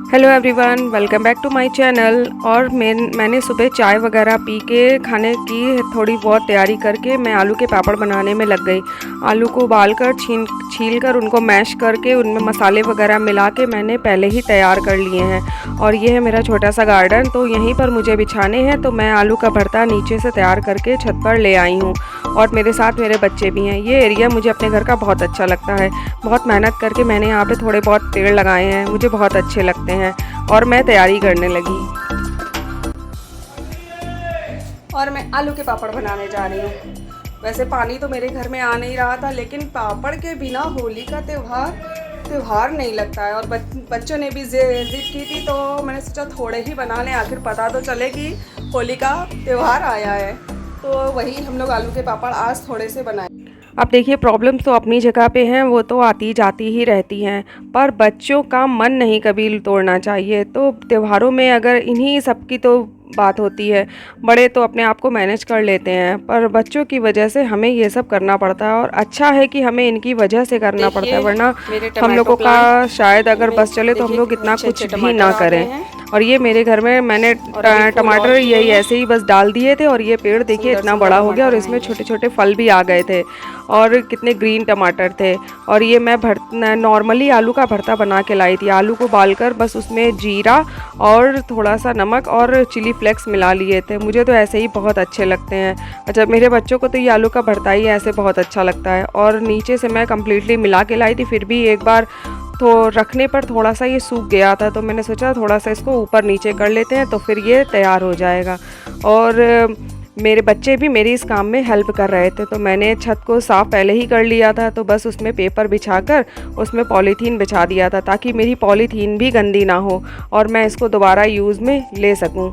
Hello everyone, welcome back to my channel. और मैंने सुबह चाय वगैरह पी के खाने की थोड़ी बहुत तैयारी करके मैं आलू के पापड़ बनाने में लग गई। आलू को उबालकर छील कर उनको मैश करके उनमें मसाले वगैरह मिला के मैंने पहले ही तैयार कर लिए हैं। और ये है मेरा छोटा सा गार्डन, तो यहीं पर मुझे बिछाने हैं, तो मैं आलू का भरता नीचे से तैयार करके छत पर ले आई हूँ। और मेरे साथ मेरे बच्चे भी हैं। ये एरिया मुझे अपने घर का बहुत अच्छा लगता है। बहुत मेहनत करके मैंने यहाँ पे थोड़े बहुत पेड़ लगाए हैं, मुझे बहुत अच्छे लगते हैं। और मैं तैयारी करने लगी और मैं आलू के पापड़ बनाने जा रही हूँ। वैसे पानी तो मेरे घर में आ नहीं रहा था, लेकिन पापड़ के बिना होली का त्यौहार नहीं लगता है। और बच्चों ने भी जिद की थी, तो मैंने सोचा थोड़े ही बना लें, आखिर पता तो चले कि होली का त्यौहार आया है। तो वही हम लोग आलू के पापड़ आज थोड़े से बनाए। अब देखिए, प्रॉब्लम्स तो अपनी जगह पे हैं, वो तो आती जाती ही रहती हैं, पर बच्चों का मन नहीं कभी तोड़ना चाहिए। तो त्योहारों में अगर इन्हीं सब की तो बात होती है, बड़े तो अपने आप को मैनेज कर लेते हैं, पर बच्चों की वजह से हमें ये सब करना पड़ता है। और अच्छा है कि हमें इनकी वजह से करना पड़ता है, वरना हम लोगों का शायद अगर बस चले तो हम लोग इतना कुछ भी ना करें। और ये मेरे घर में मैंने टमाटर यही ऐसे ही बस डाल दिए थे, और ये पेड़ देखिए इतना बड़ा हो गया, और इसमें छोटे छोटे फल भी आ गए थे, और कितने ग्रीन टमाटर थे। और ये मैं नॉर्मली आलू का भरता बना के लाई थी। आलू को उबालकर बस उसमें जीरा और थोड़ा सा नमक और चिली फ्लेक्स मिला लिए थे। मुझे तो ऐसे ही बहुत अच्छे लगते हैं। अच्छा, मेरे बच्चों को तो ये आलू का भरता ही ऐसे बहुत अच्छा लगता है। और नीचे से मैं कम्प्लीटली मिला के लाई थी, फिर भी एक बार तो रखने पर थोड़ा सा ये सूख गया था, तो मैंने सोचा थोड़ा सा इसको ऊपर नीचे कर लेते हैं, तो फिर ये तैयार हो जाएगा। और मेरे बच्चे भी मेरी इस काम में हेल्प कर रहे थे, तो मैंने छत को साफ़ पहले ही कर लिया था, तो बस उसमें पेपर बिछाकर उसमें पॉलीथीन बिछा दिया था, ताकि मेरी पॉलीथीन भी गंदी ना हो और मैं इसको दोबारा यूज़ में ले सकूं।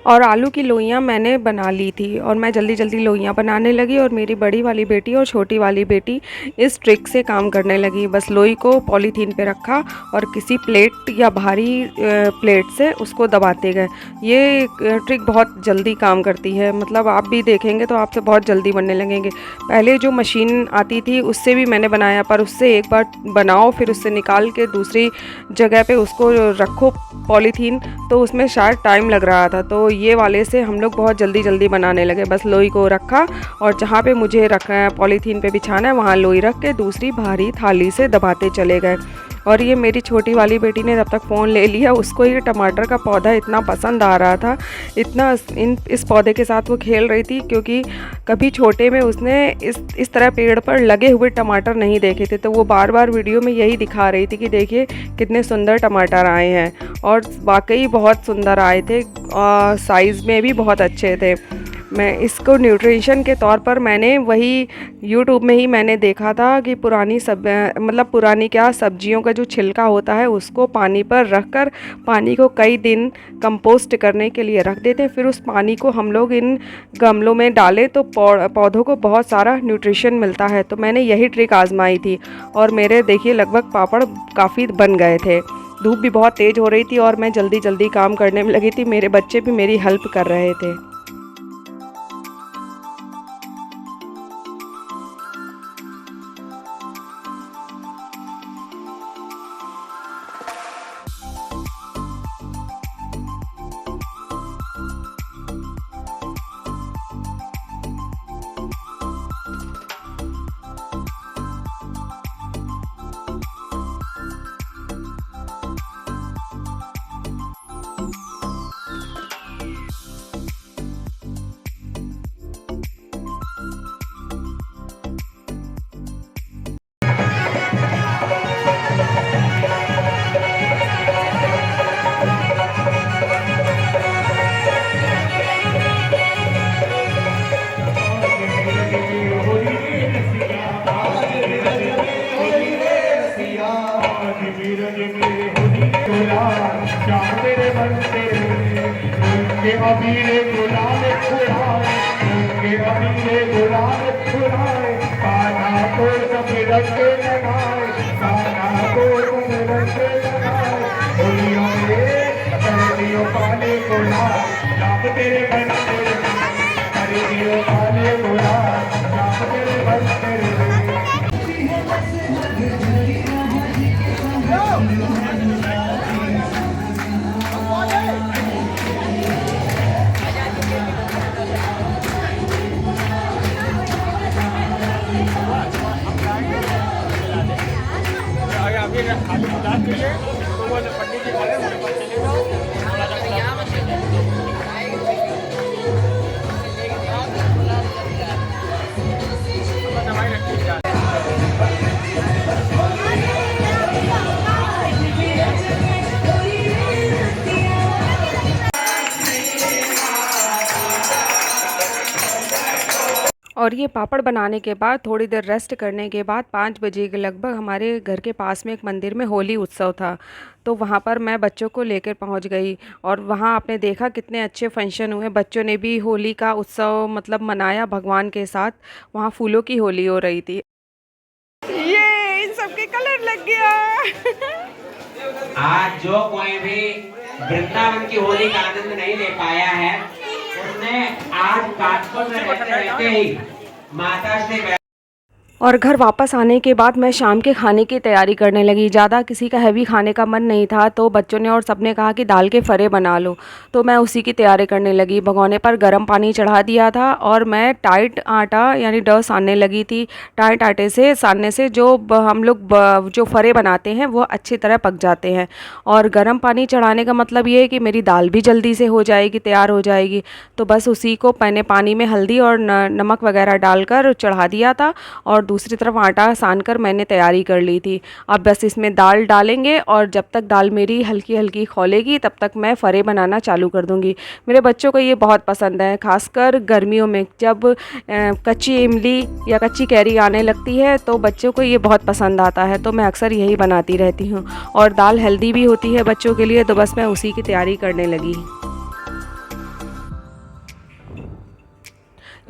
और आलू की लोइयाँ मैंने बना ली थी, और मैं जल्दी जल्दी लोइयाँ बनाने लगी, और मेरी बड़ी वाली बेटी और छोटी वाली बेटी इस ट्रिक से काम करने लगी। बस लोई को पॉलीथीन पे रखा और किसी प्लेट या भारी प्लेट से उसको दबाते गए। ये ट्रिक बहुत जल्दी काम करती है, मतलब आप भी देखेंगे तो आपसे बहुत जल्दी बनने लगेंगे। पहले जो मशीन आती थी उससे भी मैंने बनाया, पर उससे एक बार बनाओ फिर उससे निकाल के दूसरी जगह पे उसको रखो पॉलीथीन, तो उसमें शायद टाइम लग रहा था। तो ये वाले से हम लोग बहुत जल्दी जल्दी बनाने लगे। बस लोई को रखा, और जहाँ पे मुझे रखना है पॉलीथीन पे बिछाना है, वहाँ लोई रख के दूसरी भारी थाली से दबाते चले गए। और ये मेरी छोटी वाली बेटी ने तब तक फ़ोन ले लिया। उसको ये टमाटर का पौधा इतना पसंद आ रहा था, इतना इस पौधे के साथ वो खेल रही थी, क्योंकि कभी छोटे में उसने इस तरह पेड़ पर लगे हुए टमाटर नहीं देखे थे। तो वो बार बार वीडियो में यही दिखा रही थी कि देखिए कितने सुंदर टमाटर आए हैं, और वाकई बहुत सुंदर आए थे, साइज़ में भी बहुत अच्छे थे। मैं इसको न्यूट्रिशन के तौर पर मैंने वही यूट्यूब में ही मैंने देखा था कि पुरानी क्या सब्जियों का जो छिलका होता है उसको पानी पर रखकर पानी को कई दिन कंपोस्ट करने के लिए रख देते हैं, फिर उस पानी को हम लोग इन गमलों में डालें तो पौधों को बहुत सारा न्यूट्रिशन मिलता है। तो मैंने यही ट्रिक आजमाई थी, और मेरे देखिए लगभग पापड़ काफ़ी बन गए थे। धूप भी बहुत तेज़ हो रही थी, और मैं जल्दी जल्दी काम करने में लगी थी। मेरे बच्चे भी मेरी हेल्प कर रहे थे। अबीरे गुलाल छुड़ाए, उनके अबीरे गुलाल छुड़ाए, कान्हा को सब रंग लगाए, कान्हा को सब रंग लगाए, होलियों में काले गुलाल नाम तेरे बन तेरे हरे दियो काले गुलाल नाम तेरे बन तेरे और ये पापड़ बनाने के बाद थोड़ी देर रेस्ट करने के बाद 5 बजे के लगभग हमारे घर के पास में एक मंदिर में होली उत्सव था। तो वहाँ पर मैं बच्चों को लेकर पहुँच गई और वहाँ आपने देखा कितने अच्छे फंक्शन हुए। बच्चों ने भी होली का उत्सव मतलब मनाया भगवान के साथ। वहाँ फूलों की होली हो रही थी। ये इन सबके कलर लग गया। आज जो कोई भी वृंदावन की होली का आनंद नहीं ले पाया है उसने आज कानपुर में रहते ही माता से और घर वापस आने के बाद मैं शाम के खाने की तैयारी करने लगी। ज़्यादा किसी का हैवी खाने का मन नहीं था तो बच्चों ने और सबने कहा कि दाल के फरे बना लो, तो मैं उसी की तैयारी करने लगी। भगोने पर गर्म पानी चढ़ा दिया था और मैं टाइट आटा यानी डो सानने लगी थी। टाइट आटे से सानने से जो हम लोग जो फरे बनाते हैं वो अच्छी तरह पक जाते हैं। और गर्म पानी चढ़ाने का मतलब ये है कि मेरी दाल भी जल्दी से हो जाएगी, तैयार हो जाएगी। तो बस उसी को मैंने पानी में हल्दी और नमक वगैरह डालकर चढ़ा दिया था और दूसरी तरफ आटा सानकर मैंने तैयारी कर ली थी। अब बस इसमें दाल डालेंगे और जब तक दाल मेरी हल्की हल्की खौलेगी तब तक मैं फ़रे बनाना चालू कर दूँगी। मेरे बच्चों को ये बहुत पसंद है, खासकर गर्मियों में जब कच्ची इमली या कच्ची कैरी आने लगती है तो बच्चों को ये बहुत पसंद आता है। तो मैं अक्सर यही बनाती रहती हूँ और दाल हेल्दी भी होती है बच्चों के लिए, तो बस मैं उसी की तैयारी करने लगी।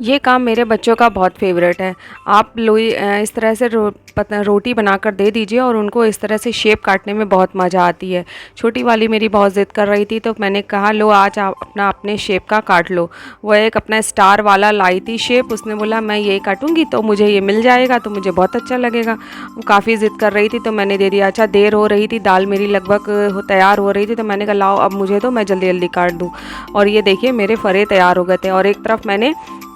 ये काम मेरे बच्चों का बहुत फेवरेट है। आप लोई इस तरह से रोटी बनाकर दे दीजिए और उनको इस तरह से शेप काटने में बहुत मज़ा आती है। छोटी वाली मेरी बहुत ज़िद कर रही थी तो मैंने कहा लो आज आप अपने शेप का काट लो। वो एक अपना स्टार वाला लाई थी शेप, उसने बोला मैं ये काटूंगी तो मुझे ये मिल जाएगा तो मुझे बहुत अच्छा लगेगा। वो काफ़ी ज़िद कर रही थी तो मैंने दे दिया। अच्छा देर हो रही थी, दाल मेरी लगभग तैयार हो रही थी तो मैंने कहा लाओ अब मुझे दो, मैं जल्दी जल्दी काट दूँ। और ये देखिए मेरे फरे तैयार हो गए थे। और एक तरफ मैंने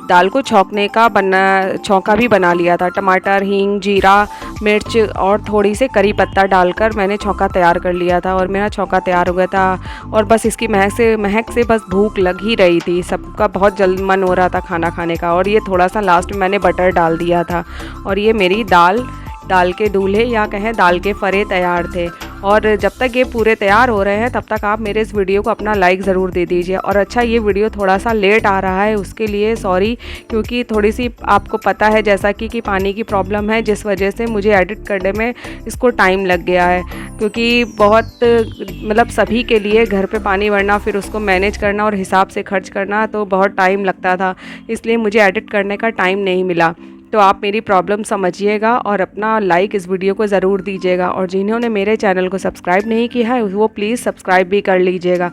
दाल को छौंका भी बना लिया था। टमाटर, हींग, जीरा, मिर्च और थोड़ी से करी पत्ता डालकर मैंने छौंका तैयार कर लिया था और मेरा छौंका तैयार हो गया था। और बस इसकी महक से बस भूख लग ही रही थी। सबका बहुत जल्द मन हो रहा था खाना खाने का। और ये थोड़ा सा लास्ट में मैंने बटर डाल दिया था और ये मेरी दाल के दूल्हे या कहें दाल के फरे तैयार थे। और जब तक ये पूरे तैयार हो रहे हैं तब तक आप मेरे इस वीडियो को अपना लाइक ज़रूर दे दीजिए। और अच्छा ये वीडियो थोड़ा सा लेट आ रहा है उसके लिए सॉरी, क्योंकि थोड़ी सी आपको पता है जैसा कि पानी की प्रॉब्लम है जिस वजह से मुझे एडिट करने में इसको टाइम लग गया है। क्योंकि बहुत मतलब सभी के लिए घर पे पानी भरना फिर उसको मैनेज करना और हिसाब से खर्च करना तो बहुत टाइम लगता था, इसलिए मुझे एडिट करने का टाइम नहीं मिला। तो आप मेरी प्रॉब्लम समझिएगा और अपना लाइक इस वीडियो को ज़रूर दीजिएगा। और जिन्होंने मेरे चैनल को सब्सक्राइब नहीं किया है वो प्लीज़ सब्सक्राइब भी कर लीजिएगा।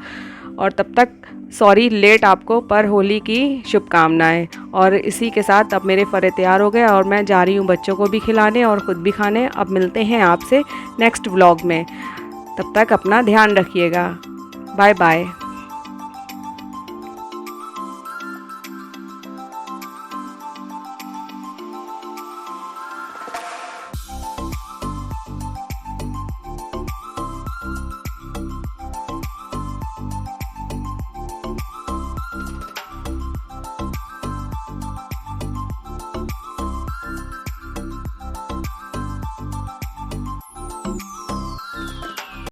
और तब तक सॉरी लेट आपको पर होली की शुभकामनाएं। और इसी के साथ अब मेरे फरे तैयार हो गए और मैं जा रही हूँ बच्चों को भी खिलाने और ख़ुद भी खाने। अब मिलते हैं आपसे नेक्स्ट व्लॉग में, तब तक अपना ध्यान रखिएगा। Bye bye.